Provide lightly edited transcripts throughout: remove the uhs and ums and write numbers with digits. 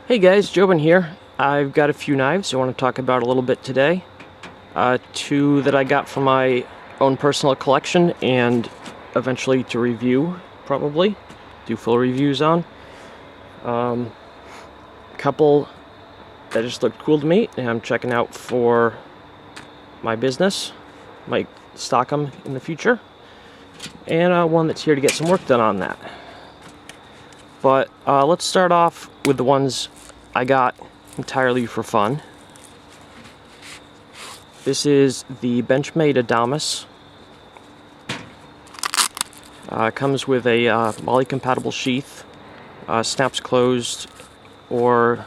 Hey guys, Jobin here. I've got a few knives I want to talk about a little bit today. Two that I got from my own personal collection and eventually to review, probably. Do full reviews on. Couple that just looked cool to me and I'm checking out for my business. Might stock them in the future. And one that's here to get some work done on that. But let's start off with the ones I got entirely for fun. This is the Benchmade Adamas. Comes with a MOLLE compatible sheath. Snaps closed, or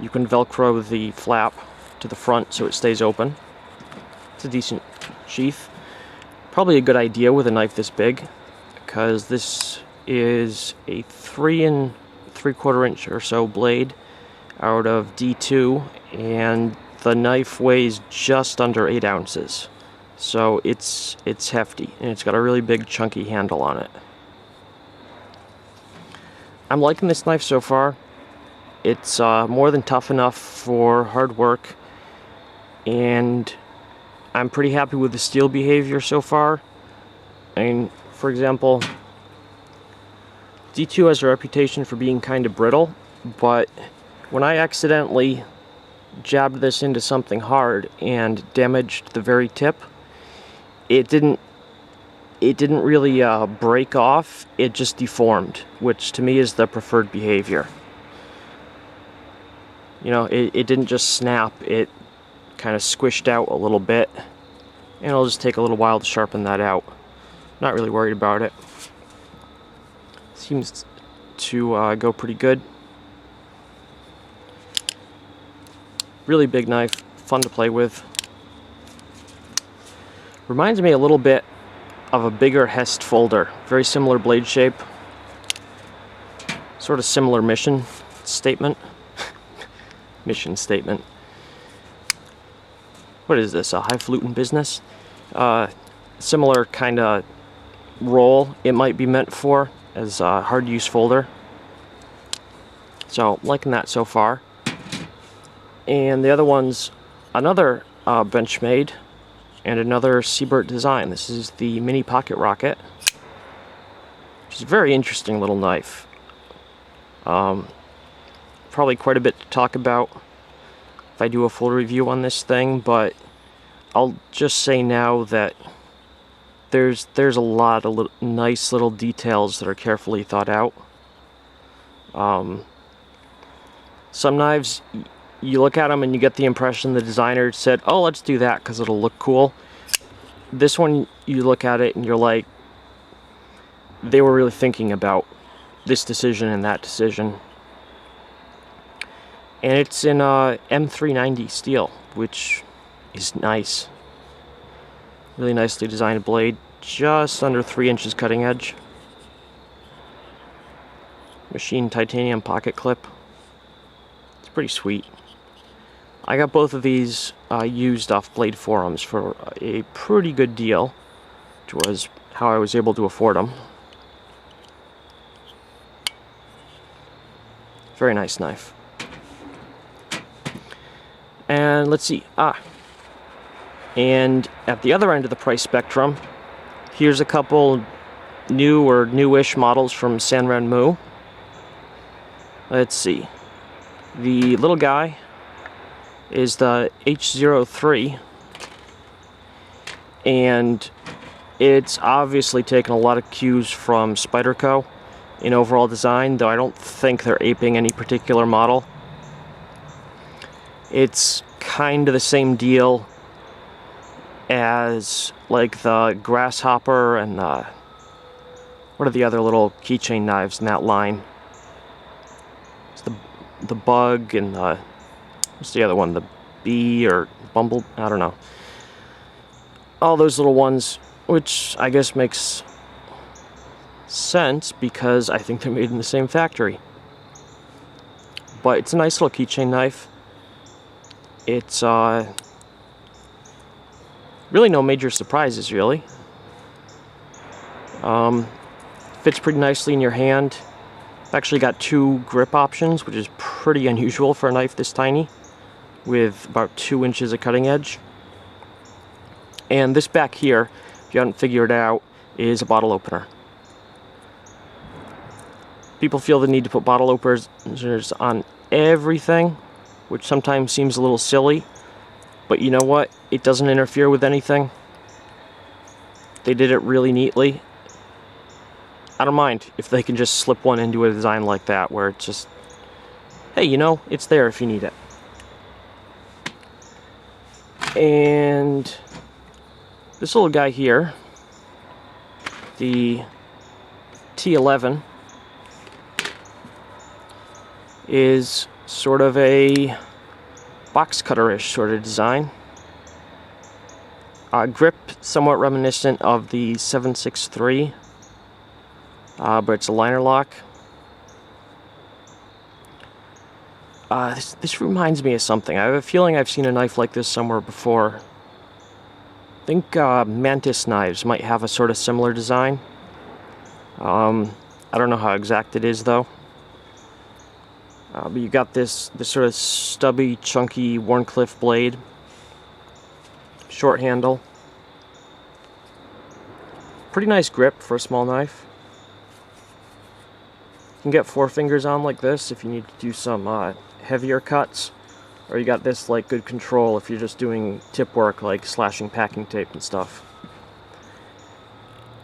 you can Velcro the flap to the front so it stays open. It's a decent sheath. Probably a good idea with a knife this big, because this is a 3 3/4 inch or so blade out of D2, and the knife weighs just under 8 ounces. So it's hefty, and it's got a really big chunky handle on it. I'm liking this knife so far. It's more than tough enough for hard work, and I'm pretty happy with the steel behavior so far. I mean, for example, D2 has a reputation for being kind of brittle, but when I accidentally jabbed this into something hard and damaged the very tip, it didn't really break off, it just deformed, which to me is the preferred behavior. You know, it didn't just snap, it kind of squished out a little bit, and it'll just take a little while to sharpen that out. Not really worried about it. Seems to go pretty good. Really big knife, fun to play with. Reminds me a little bit of a bigger Hest folder. Very similar blade shape. Sort of similar mission statement. Mission statement. What is this, a highfalutin business? Similar kind of role it might be meant for, as a hard use folder. So liking that so far. And the other one's another Benchmade and another Seabird design. This is the mini pocket rocket, which is a very interesting little knife. Probably quite a bit to talk about if I do a full review on this thing, but I'll just say now that there's a lot of nice little details that are carefully thought out. Some knives, you look at them and you get the impression the designer said, oh, let's do that because it'll look cool. This one, you look at it and you're like, they were really thinking about this decision and that decision. And it's in M390 steel, which is nice. Really nicely designed blade, just under 3 inches cutting edge. Machined titanium pocket clip. It's pretty sweet. I got both of these used off Blade forums for a pretty good deal, which was how I was able to afford them. Very nice knife. And let's see, and at the other end of the price spectrum, here's a couple new or newish models from Sanrenmu. Let's see. The little guy is the H03, and it's obviously taken a lot of cues from Spyderco in overall design, though I don't think they're aping any particular model. It's kind of the same deal as like the Grasshopper and what are the other little keychain knives in that line? It's the Bug and what's the other one? The Bee or Bumble? I don't know. All those little ones, which I guess makes sense because I think they're made in the same factory. But it's a nice little keychain knife. It's really no major surprises, really. Fits pretty nicely in your hand. I've actually got 2 grip options, which is pretty unusual for a knife this tiny, with about 2 inches of cutting edge. And this back here, if you haven't figured it out, is a bottle opener. People feel the need to put bottle openers on everything, which sometimes seems a little silly, but you know what? It doesn't interfere with anything. They did it really neatly. I don't mind if they can just slip one into a design like that, where it's just, hey, you know, it's there if you need it. And this little guy here, the T11, is sort of a box cutter-ish sort of design. Grip somewhat reminiscent of the 763, but it's a liner lock. This reminds me of something. I have a feeling I've seen a knife like this somewhere before. I think Mantis knives might have a sort of similar design. I don't know how exact it is though. But you got this sort of stubby, chunky Wharncliffe blade, short handle. Pretty nice grip for a small knife. You can get 4 fingers on like this if you need to do some heavier cuts, or you got this like good control if you're just doing tip work like slashing packing tape and stuff.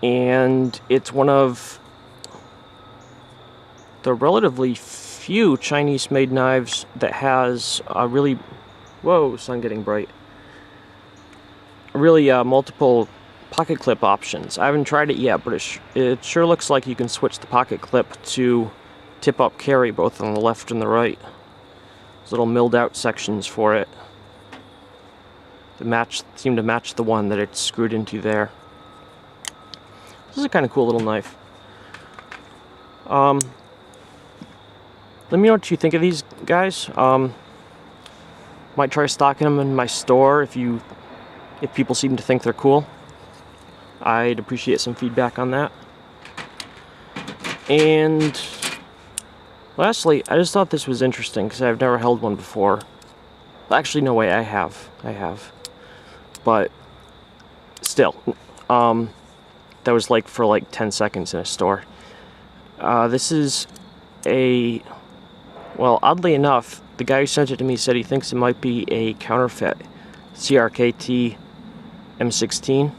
And it's one of the relatively few Chinese-made knives that has a really, whoa, sun getting bright, really multiple pocket clip options. I haven't tried it yet, but it sure looks like you can switch the pocket clip to tip-up carry both on the left and the right. There's little milled out sections for it that seem to match the one that it's screwed into there. This is a kind of cool little knife. Let me know what you think of these guys. Might try stocking them in my store if people seem to think they're cool. I'd appreciate some feedback on that. And lastly, I just thought this was interesting because I've never held one before. Actually, no way, I have. But still, that was like for like 10 seconds in a store. This is well, oddly enough, the guy who sent it to me said he thinks it might be a counterfeit CRKT M16.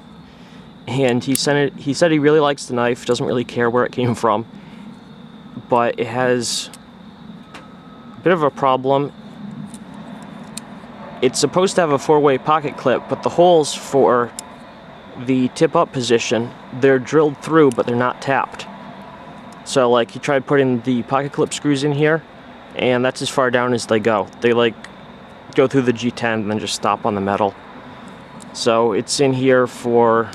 And he said he really likes the knife, doesn't really care where it came from, but it has a bit of a problem. It's supposed to have a 4-way pocket clip, but the holes for the tip-up position, they're drilled through, but they're not tapped. So like he tried putting the pocket clip screws in here, and that's as far down as they go. They like go through the G10 and then just stop on the metal. So it's in here to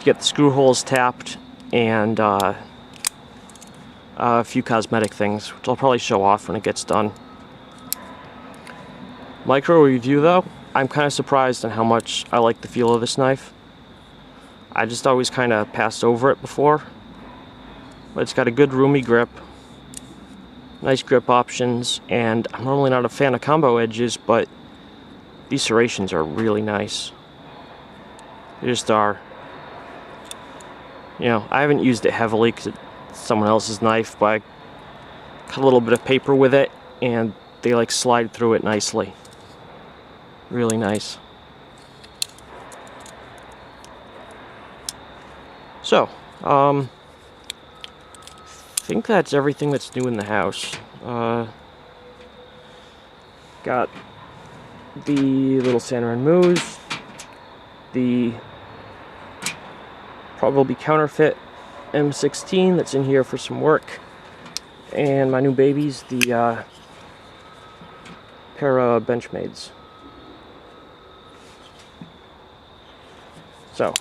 get the screw holes tapped and a few cosmetic things, which I'll probably show off when it gets done. Micro review though, I'm kind of surprised on how much I like the feel of this knife. I just always kind of passed over it before. But it's got a good roomy grip, nice grip options, and I'm normally not a fan of combo edges, but these serrations are really nice. They just are. You know, I haven't used it heavily because it's someone else's knife, but I cut a little bit of paper with it, and they like slide through it nicely. Really nice. So, I think that's everything that's new in the house. Got the little Sanrenmus, the probably counterfeit M16 that's in here for some work, and my new babies, the pair of Benchmades. So,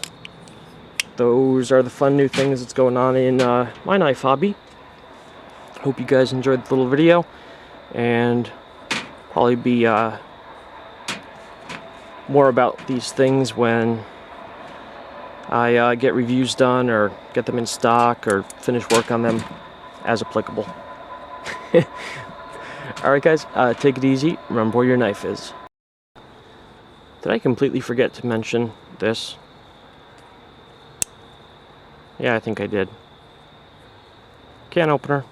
those are the fun new things that's going on in my knife hobby. Hope you guys enjoyed the little video, and probably be more about these things when I get reviews done or get them in stock or finish work on them as applicable. Alright guys, take it easy. Remember where your knife is. Did I completely forget to mention this? Yeah, I think I did. Can opener.